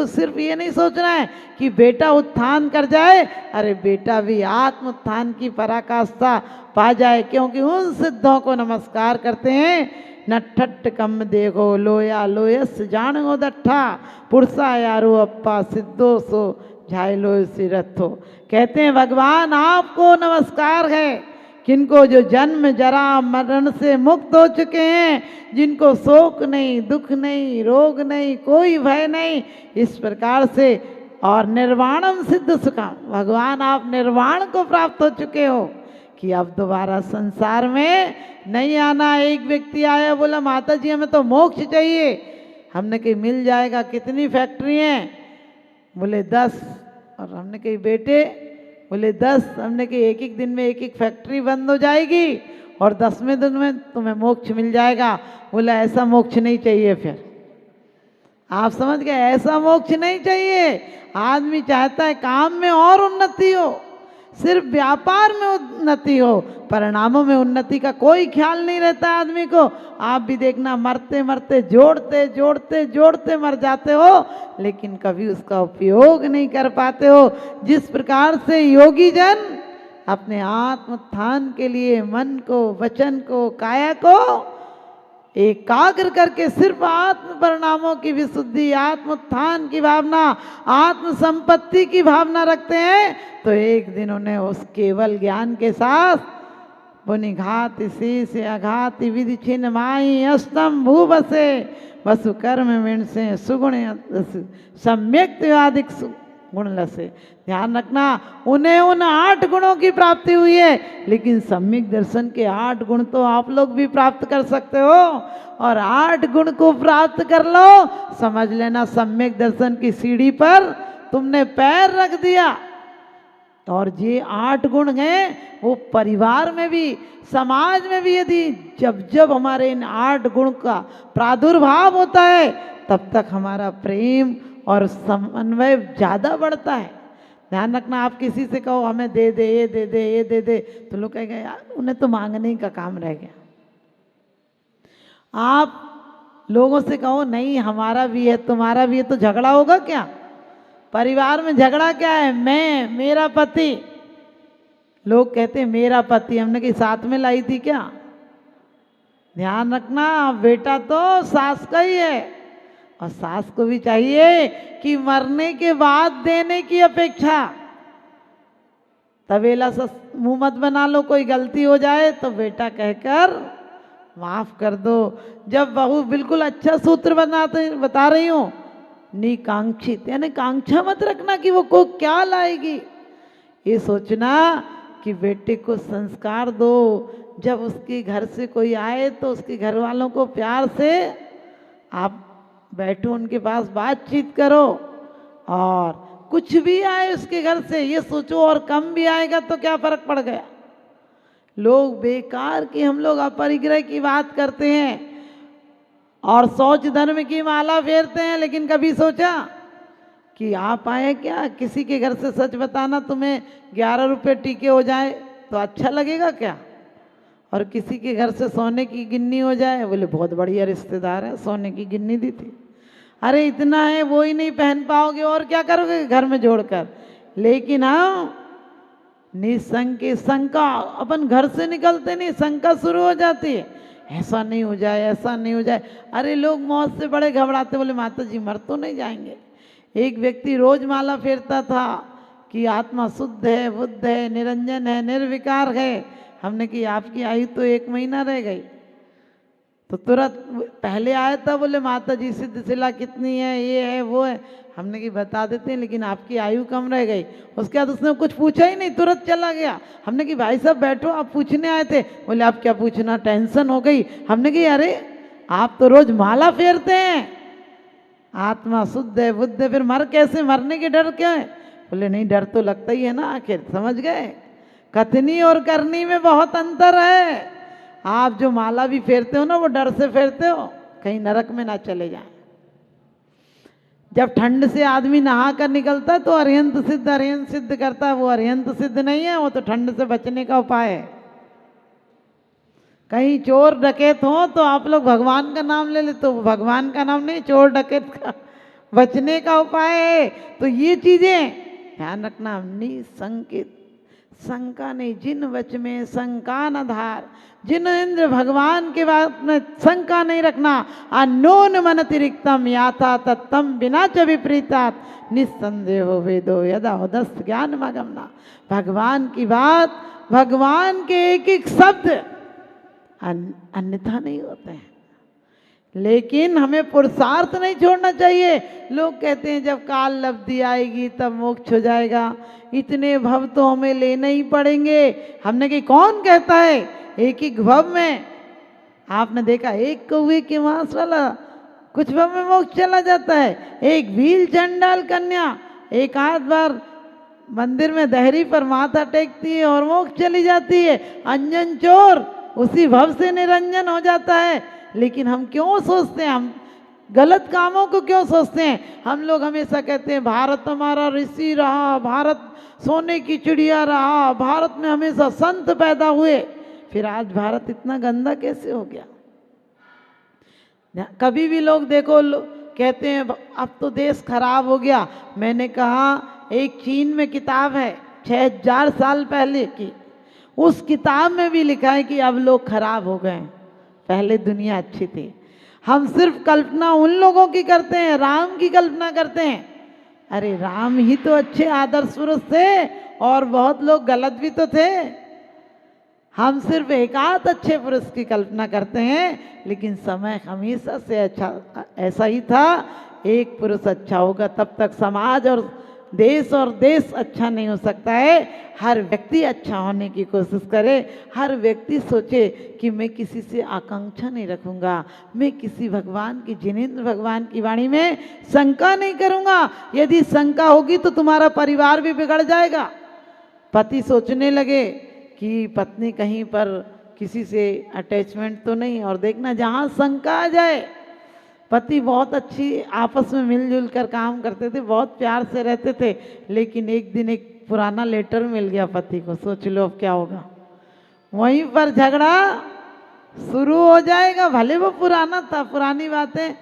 को सिर्फ ये नहीं सोचना है कि बेटा उत्थान कर जाए, अरे बेटा भी आत्म उत्थान की पराकाष्ठा पा जाए, क्योंकि उन सिद्धों को नमस्कार करते हैं। नठट कम देखो लोया लोयस जानो दट्ठा पुरसा यारो अप्पा सिद्धो सो झाइलो सिरथो। कहते हैं भगवान आपको नमस्कार है, किनको जो जन्म जरा मरण से मुक्त हो चुके हैं, जिनको शोक नहीं, दुख नहीं, रोग नहीं, कोई भय नहीं, इस प्रकार से, और निर्वाणम सिद्ध सुखम, भगवान आप निर्वाण को प्राप्त हो चुके हो कि अब दोबारा संसार में नहीं आना। एक व्यक्ति आया बोला माता जी हमें तो मोक्ष चाहिए। हमने कही मिल जाएगा, कितनी फैक्ट्री हैं? बोले 10। और हमने कही बेटे, बोले 10। हमने कही एक एक दिन में एक एक फैक्ट्री बंद हो जाएगी और 10वें दिन में तुम्हें मोक्ष मिल जाएगा। बोला ऐसा मोक्ष नहीं चाहिए। फिर आप समझ गए, ऐसा मोक्ष नहीं चाहिए। आदमी चाहता है काम में और उन्नति हो, सिर्फ व्यापार में उन्नति हो, परिणामों में उन्नति का कोई ख्याल नहीं रहता आदमी को। आप भी देखना, मरते मरते जोड़ते जोड़ते जोड़ते मर जाते हो, लेकिन कभी उसका उपयोग नहीं कर पाते हो। जिस प्रकार से योगी जन अपने आत्मोत्थान के लिए मन को, वचन को, काया को एकाग्र करके सिर्फ आत्म परिणामों की विशुद्धि, आत्मोत्थान की भावना, आत्म संपत्ति की भावना रखते हैं, तो एक दिन उन्हें उस केवल ज्ञान के साथ पुनिघात शेष अघात विधि छिन्न माई अष्टम भूवसे वसु कर्म मिण से सुगुण सम्यक त्योदिक गुण लसे। ध्यान रखना, उन्हें उन 8 गुणों की प्राप्ति हुई है, लेकिन सम्यक दर्शन के 8 गुण तो आप लोग भी प्राप्त कर सकते हो। और 8 गुण को प्राप्त कर लो, समझ लेना सम्यक दर्शन की सीढ़ी पर तुमने पैर रख दिया। और ये 8 गुण हैं, वो परिवार में भी, समाज में भी, यदि जब जब हमारे इन 8 गुण का प्रादुर्भाव होता है, तब तक हमारा प्रेम और समन्वय ज़्यादा बढ़ता है। ध्यान रखना, आप किसी से कहो हमें दे दे, ये दे दे, ये दे दे, तो लोग कहेंगे यार उन्हें तो मांगने का काम रह गया। आप लोगों से कहो नहीं हमारा भी है, तुम्हारा भी है, तो झगड़ा होगा क्या? परिवार में झगड़ा क्या है? मैं, मेरा पति। लोग कहते हैं मेरा पति, हमने कहीं साथ में लाई थी क्या? ध्यान रखना, बेटा तो सास का ही है, और सास को भी चाहिए कि मरने के बाद देने की अपेक्षा, तबेला से मुंह मत बना लो, कोई गलती हो जाए तो बेटा कहकर माफ कर दो। जब बहू, बिल्कुल अच्छा सूत्र बता रही हूँ, निकांक्षित, यानी कांक्षा मत रखना कि वो को क्या लाएगी, ये सोचना कि बेटे को संस्कार दो। जब उसके घर से कोई आए तो उसके घर वालों को प्यार से आप बैठो, उनके पास बातचीत करो, और कुछ भी आए उसके घर से ये सोचो, और कम भी आएगा तो क्या फर्क पड़ गया। लोग बेकार की, हम लोग अपरिग्रह की बात करते हैं और शौच धर्म की माला फेरते हैं, लेकिन कभी सोचा कि आप आए क्या? किसी के घर से सच बताना, तुम्हें 11 रुपये टीके हो जाए तो अच्छा लगेगा क्या? और किसी के घर से सोने की गिन्नी हो जाए, बोले बहुत बढ़िया रिश्तेदार है, सोने की गिन्नी दी थी, अरे इतना है वो ही नहीं पहन पाओगे, और क्या करोगे घर में जोड़कर। लेकिन हाँ, निशंक शंका, अपन घर से निकलते नहीं, शंका शुरू हो जाती है, ऐसा नहीं हो जाए, ऐसा नहीं हो जाए। अरे लोग मौत से बड़े घबराते, बोले माता जी मर तो नहीं जाएंगे। एक व्यक्ति रोज माला फेरता था कि आत्मा शुद्ध है, बुद्ध है, निरंजन है, निर्विकार है। हमने कि आपकी आयु तो 1 महीना रह गई, तो तुरंत पहले आया था, बोले माता जी सिद्ध शिला कितनी है, ये है वो है। हमने कि बता देते हैं, लेकिन आपकी आयु कम रह गई। उसके बाद उसने कुछ पूछा ही नहीं, तुरंत चला गया। हमने कि भाई साहब बैठो, आप पूछने आए थे। बोले आप क्या पूछना, टेंशन हो गई। हमने कि अरे आप तो रोज माला फेरते हैं, आत्मा शुद्ध है, बुद्ध है, फिर मर कैसे, मरने के डर क्या है? बोले नहीं, डर तो लगता ही है ना। आखिर समझ गए, कथनी और करनी में बहुत अंतर है। आप जो माला भी फेरते हो ना, वो डर से फेरते हो कहीं नरक में ना चले जाए। जब ठंड से आदमी नहा कर निकलता है तो अरिहंत सिद्ध करता है, वो अरिहंत सिद्ध नहीं है, वो तो ठंड से बचने का उपाय है। कहीं चोर डकैत हो तो आप लोग भगवान का नाम ले लेते हो, भगवान का नाम नहीं, चोर डकैत का बचने का उपाय है। तो ये चीजें ध्यान रखना। निसंकित, शंका नहीं, जिन वच में शंका न धार, जिन इंद्र भगवान के बात में शंका नहीं रखना। अनोन मन तिरिक्तम याथा तत्तम बिना च विपरीतात निस्संदेह वेदो यदा उदस्त ज्ञान मगमना। भगवान की बात, भगवान के एक एक शब्द अन्यथा नहीं होते हैं। लेकिन हमें पुरुषार्थ नहीं छोड़ना चाहिए। लोग कहते हैं जब काल लब्धि आएगी तब मोक्ष हो जाएगा, इतने भव तो हमें लेने ही पड़ेंगे। हमने कि कौन कहता है एक एक भव में, आपने देखा एक कौवे के मांस वाला कुछ भव में मोक्ष चला जाता है। एक भील चंडाल कन्या एक आध बार मंदिर में दहरी पर माथा टेकती है और मोक्ष चली जाती है। अंजन चोर उसी भव से निरंजन हो जाता है। लेकिन हम क्यों सोचते हैं, हम गलत कामों को क्यों सोचते हैं? हम लोग हमेशा कहते हैं भारत हमारा ऋषि रहा, भारत सोने की चिड़िया रहा, भारत में हमेशा संत पैदा हुए। फिर आज भारत इतना गंदा कैसे हो गया? कभी भी लोग देखो कहते हैं अब तो देश खराब हो गया। मैंने कहा एक चीन में किताब है 6000 साल पहले की, उस किताब में भी लिखा है कि अब लोग खराब हो गए, पहले दुनिया अच्छी थी। हम सिर्फ कल्पना उन लोगों की करते हैं, राम की कल्पना करते हैं। अरे राम ही तो अच्छे आदर्श पुरुष थे और बहुत लोग गलत भी तो थे। हम सिर्फ एकाध अच्छे पुरुष की कल्पना करते हैं, लेकिन समय हमेशा से अच्छा ऐसा ही था। एक पुरुष अच्छा होगा तब तक समाज और देश अच्छा नहीं हो सकता है। हर व्यक्ति अच्छा होने की कोशिश करे। हर व्यक्ति सोचे कि मैं किसी से आकांक्षा नहीं रखूंगा, मैं किसी भगवान की, जिनेंद्र भगवान की वाणी में शंका नहीं करूंगा। यदि शंका होगी तो तुम्हारा परिवार भी बिगड़ जाएगा। पति सोचने लगे कि पत्नी कहीं पर किसी से अटैचमेंट तो नहीं, और देखना जहाँ शंका आ जाए। पति बहुत अच्छी आपस में मिलजुल कर काम करते थे, बहुत प्यार से रहते थे, लेकिन एक दिन एक पुराना लेटर मिल गया पति को। सोच लो अब क्या होगा? वहीं पर झगड़ा शुरू हो जाएगा। भले वो पुराना था, पुरानी बातें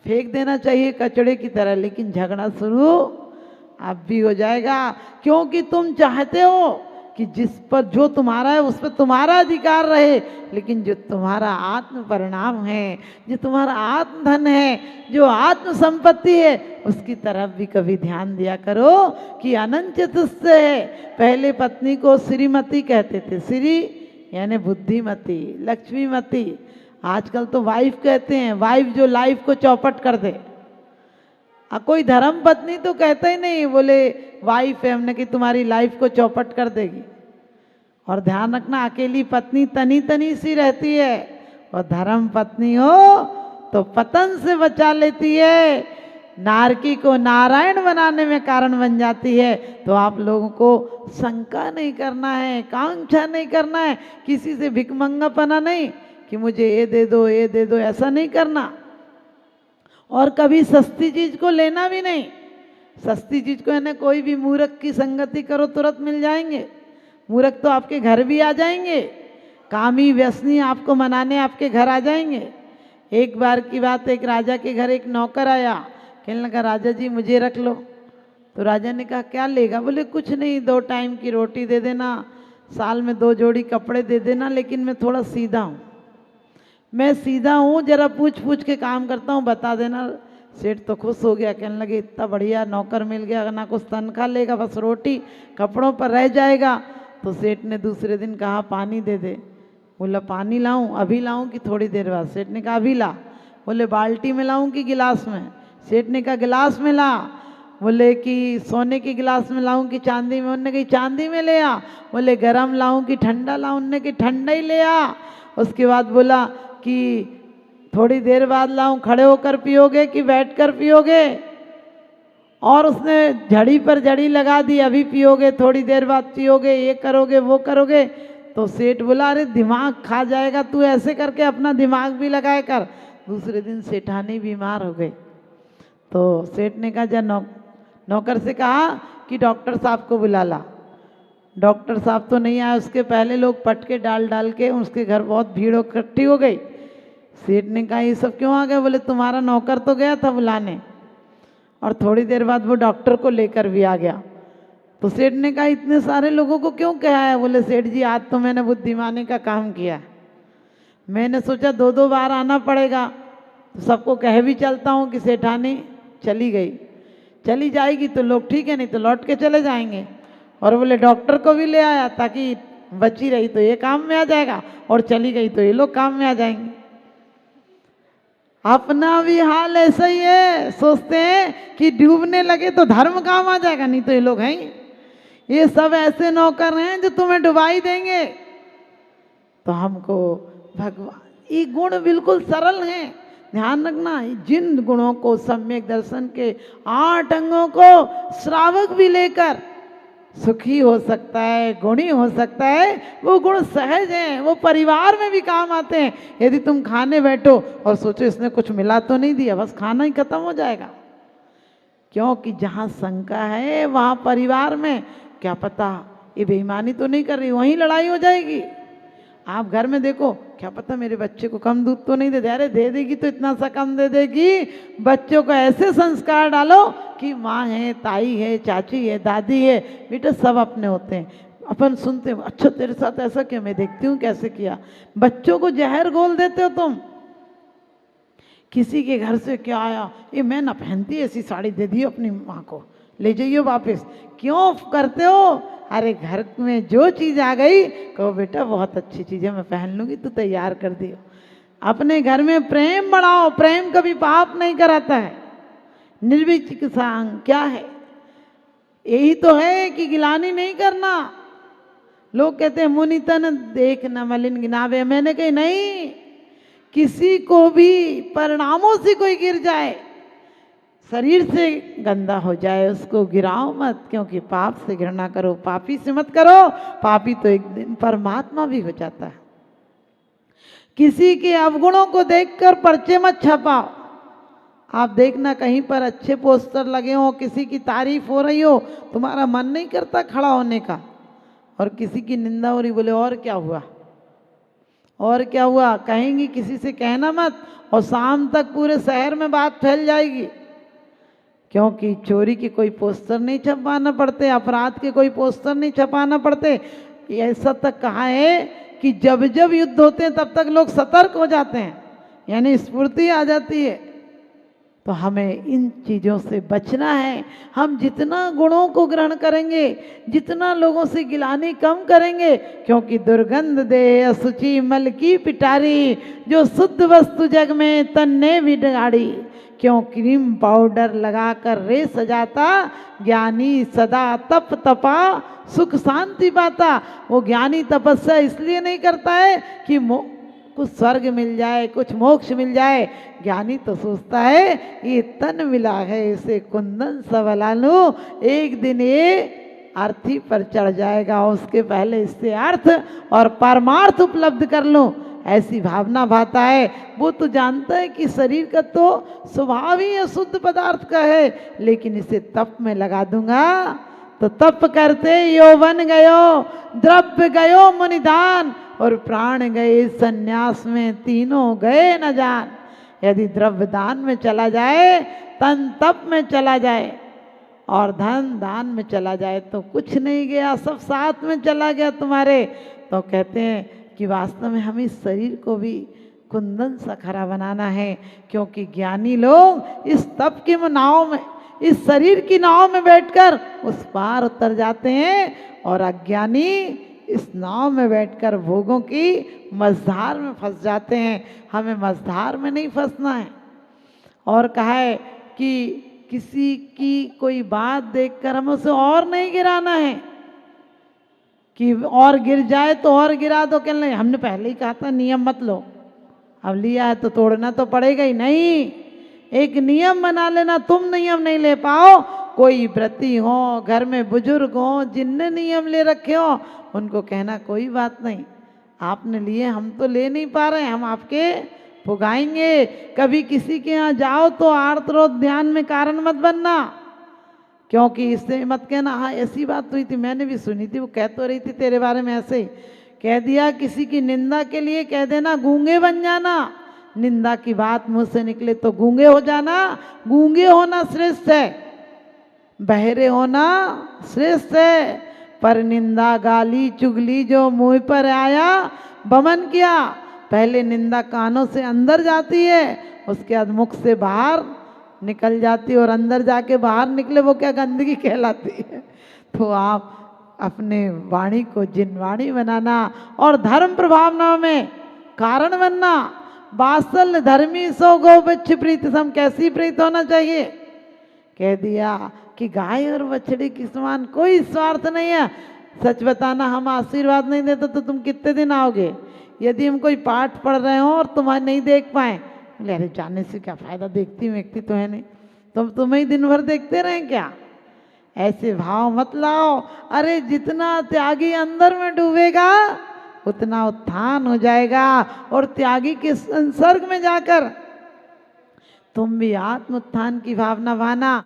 फेंक देना चाहिए कचड़े की तरह, लेकिन झगड़ा शुरू अब भी हो जाएगा। क्योंकि तुम चाहते हो कि जिस पर जो तुम्हारा है उस पर तुम्हारा अधिकार रहे, लेकिन जो तुम्हारा आत्म परिणाम है, जो तुम्हारा आत्मधन है, जो आत्म संपत्ति है, उसकी तरफ भी कभी ध्यान दिया करो कि अनंत चतुष्टय है। पहले पत्नी को श्रीमती कहते थे, श्री यानी बुद्धिमती, लक्ष्मीमती। आजकल तो वाइफ कहते हैं, वाइफ जो लाइफ को चौपट कर दे। कोई धर्म पत्नी तो कहता ही नहीं, बोले वाइफ है हमने कि तुम्हारी लाइफ को चौपट कर देगी। और ध्यान रखना, अकेली पत्नी तनी तनी सी रहती है, और धर्म पत्नी हो तो पतन से बचा लेती है, नारकी को नारायण बनाने में कारण बन जाती है। तो आप लोगों को शंका नहीं करना है, कांक्षा नहीं करना है, किसी से भिकमंगापना नहीं कि मुझे ये दे दो, ये दे दो, ऐसा नहीं करना। और कभी सस्ती चीज को लेना भी नहीं। सस्ती चीज को यानी कोई भी मूर्ख की संगति करो तुरंत मिल जाएंगे। मूर्ख तो आपके घर भी आ जाएंगे, कामी व्यसनी आपको मनाने आपके घर आ जाएंगे। एक बार की बात, एक राजा के घर एक नौकर आया, कहने लगा राजा जी मुझे रख लो। तो राजा ने कहा क्या लेगा? बोले कुछ नहीं, 2 टाइम की रोटी दे देना, साल में 2 जोड़ी कपड़े दे देना, लेकिन मैं थोड़ा सीधा हूँ, मैं सीधा हूँ, जरा पूछ पूछ के काम करता हूँ, बता देना। सेठ तो खुश हो गया, कहने लगे इतना बढ़िया नौकर मिल गया, ना कुछ तनख्वाह लेगा, बस रोटी कपड़ों पर रह जाएगा। तो सेठ ने दूसरे दिन कहा पानी दे दे। बोला पानी लाऊं? अभी लाऊं कि थोड़ी देर बाद? सेठ ने कहा अभी ला। बोले बाल्टी में लाऊं कि गिलास में? सेठ ने कहा गिलास में ला। बोले कि सोने के गिलास में लाऊं कि चांदी में? उन्होंने कहा चांदी में ले आ। बोले गरम लाऊं कि ठंडा लाऊं? उन्होंने कहा ठंडा ही ले आ। उसके बाद बोला कि थोड़ी देर बाद लाऊं, खड़े होकर पियोगे कि बैठकर पियोगे? और उसने झड़ी पर झड़ी लगा दी, अभी पियोगे, थोड़ी देर बाद पियोगे, ये करोगे वो करोगे। तो सेठ बोला अरे दिमाग खा जाएगा, तू ऐसे करके अपना दिमाग भी लगाए कर। दूसरे दिन सेठानी बीमार हो गई। तो सेठ ने कहा जा नौकर से कहा कि डॉक्टर साहब को बुला ला। डॉक्टर साहब तो नहीं आए, उसके पहले लोग पटके डाल डाल के उसके घर बहुत भीड़ इकट्ठी हो गई। सेठ ने कहा ये सब क्यों आ गए? बोले तुम्हारा नौकर तो गया था बुलाने। और थोड़ी देर बाद वो डॉक्टर को लेकर भी आ गया। तो सेठ ने कहा इतने सारे लोगों को क्यों कहा है? बोले सेठ जी आज तो मैंने बुद्धिमानी का काम किया, मैंने सोचा 2-2 बार आना पड़ेगा, तो सबको कह भी चलता हूँ कि सेठानी चली गई, चली जाएगी तो लोग ठीक है, नहीं तो लौट के चले जाएंगे। और बोले डॉक्टर को भी ले आया ताकि बची रही तो ये काम में आ जाएगा, और चली गई तो ये लोग काम में आ जाएंगे। अपना भी हाल ऐसा ही है, सोचते हैं कि डूबने लगे तो धर्म काम आ जाएगा, नहीं तो ये लोग हैं, ये सब ऐसे नौकर हैं जो तुम्हें डुबाई देंगे। तो हमको भगवान, ये गुण बिल्कुल सरल हैं, ध्यान रखना। जिन गुणों को सम्यक दर्शन के 8 अंगों को श्रावक भी लेकर सुखी हो सकता है, गुणी हो सकता है, वो गुण सहज हैं, वो परिवार में भी काम आते हैं। यदि तुम खाने बैठो और सोचो इसने कुछ मिला तो नहीं दिया, बस खाना ही खत्म हो जाएगा। क्योंकि जहाँ शंका है वहाँ परिवार में क्या पता ये बेईमानी तो नहीं कर रही, वहीं लड़ाई हो जाएगी। आप घर में देखो, क्या पता मेरे बच्चे को कम दूध तो नहीं दे दे, अरे दे देगी तो इतना सा कम दे देगी। बच्चों को ऐसे संस्कार डालो कि माँ है, ताई है, चाची है, दादी है, बेटा सब अपने होते हैं, अपन सुनते हैं, अच्छा तेरे साथ ऐसा क्यों, मैं देखती हूँ कैसे किया। बच्चों को जहर घोल देते हो तुम। किसी के घर से क्या आया, ये मैं ना पहनती ऐसी साड़ी दे दी अपनी माँ को, ले जाइए वापस, क्यों करते हो? अरे घर में जो चीज़ आ गई कहो बेटा बहुत अच्छी चीज़ है, मैं पहन लूँगी, तू तैयार कर दियो। अपने घर में प्रेम बढ़ाओ, प्रेम कभी पाप नहीं कराता है। निर्विचिकित्सा क्या है? यही तो है कि गिलानी नहीं करना। लोग कहते हैं मुनि तन देख न मलिन गिनावे, मैंने कही नहीं, किसी को भी परिणामों से कोई गिर जाए, शरीर से गंदा हो जाए, उसको गिराओ मत, क्योंकि पाप से घृणा करो, पापी से मत करो, पापी तो एक दिन परमात्मा भी हो जाता है। किसी के अवगुणों को देखकर पर्चे मत छपाओ। आप देखना कहीं पर अच्छे पोस्टर लगे हो, किसी की तारीफ हो रही हो, तुम्हारा मन नहीं करता खड़ा होने का, और किसी की निंदा हो रही, बोले और क्या हुआ, और क्या हुआ कहेंगी, किसी से कहना मत, और शाम तक पूरे शहर में बात फैल जाएगी। क्योंकि चोरी के कोई पोस्टर नहीं छपवाना पड़ते, अपराध के कोई पोस्टर नहीं छपाना पड़ते। ऐसा तक कहा है कि जब जब युद्ध होते हैं तब तक लोग सतर्क हो जाते हैं, यानी स्फूर्ति आ जाती है। तो हमें इन चीज़ों से बचना है। हम जितना गुणों को ग्रहण करेंगे, जितना लोगों से गिलानी कम करेंगे, क्योंकि दुर्गंध दे असुचि मल की पिटारी, जो शुद्ध वस्तु जग में तन्ने बिगाड़ी, क्यों क्रीम पाउडर लगाकर रे सजाता, ज्ञानी सदा तप तपा सुख शांति पाता। वो ज्ञानी तपस्या इसलिए नहीं करता है कि कुछ स्वर्ग मिल जाए, कुछ मोक्ष मिल जाए। ज्ञानी तो सोचता है ये तन मिला है, इसे कुंदन सबला लूं, एक दिन ये अर्थी पर चढ़ जाएगा, उसके पहले इससे अर्थ और परमार्थ उपलब्ध कर लूं, ऐसी भावना भाता है। वो तो जानता है कि शरीर का तो स्वभाव ही अशुद्ध पदार्थ का है, लेकिन इसे तप में लगा दूंगा तो तप करते यौवन गयो, द्रव्य गयो मुनिदान, और प्राण गए सन्यास में, तीनों गए न जान। यदि द्रव्य दान में चला जाए, तन तप में चला जाए, और धन दान में चला जाए तो कुछ नहीं गया, सब साथ में चला गया तुम्हारे। तो कहते हैं कि वास्तव में हम इस शरीर को भी कुंदन सा खरा बनाना है, क्योंकि ज्ञानी लोग इस तप की नाव में, इस शरीर की नाव में बैठकर उस पार उतर जाते हैं, और अज्ञानी इस नाव में बैठकर भोगों की मझधार में फंस जाते हैं। हमें मझधार में नहीं फंसना है। और कहा है कि किसी की कोई बात देखकर हमें उसे और नहीं गिराना है, कि और गिर जाए तो और गिरा दो, क्या नहीं, हमने पहले ही कहा था नियम मत लो, अब लिया है तो तोड़ना तो पड़ेगा ही। नहीं, एक नियम बना लेना। तुम नियम नहीं ले पाओ, कोई व्रती हो, घर में बुजुर्ग हो जिनने नियम ले रखे हो, उनको कहना कोई बात नहीं, आपने लिए, हम तो ले नहीं पा रहे, हम आपके पुगाएंगे। कभी किसी के यहाँ जाओ तो आर्त ध्यान में कारण मत बनना, क्योंकि इससे मत कहना हाँ ऐसी बात हुई थी, मैंने भी सुनी थी, वो कह तो रही थी तेरे बारे में ऐसे ही, कह दिया। किसी की निंदा के लिए कह देना गूंगे बन जाना, निंदा की बात मुंह से निकले तो गूंगे हो जाना। गूंगे होना श्रेष्ठ है, बहरे होना श्रेष्ठ है। पर निंदा गाली चुगली जो मुंह पर आया, बमन किया। पहले निंदा कानों से अंदर जाती है, उसके बाद मुख से बाहर निकल जाती है, और अंदर जाके बाहर निकले वो क्या गंदगी कहलाती है। तो आप अपने वाणी को जिनवाणी बनाना और धर्म प्रभावना में कारण बनना। वात्सल्य धर्मी सो गो बच्च प्रीत सम, कैसी प्रीत होना चाहिए? कह दिया कि गाय और बछड़ी के समान कोई स्वार्थ नहीं है। सच बताना, हम आशीर्वाद नहीं देते तो तुम कितने दिन आओगे? यदि हम कोई पाठ पढ़ रहे हो और तुम्हें नहीं देख पाए, बोले अरे जाने से क्या फायदा, देखती व्यक्ति तो है नहीं, तुम तुम्हें ही दिन भर देखते रहें क्या? ऐसे भाव मत लाओ। अरे जितना त्यागी अंदर में डूबेगा उतना उत्थान हो जाएगा, और त्यागी के संसर्ग में जाकर तुम भी आत्म उत्थान की भावना भाना।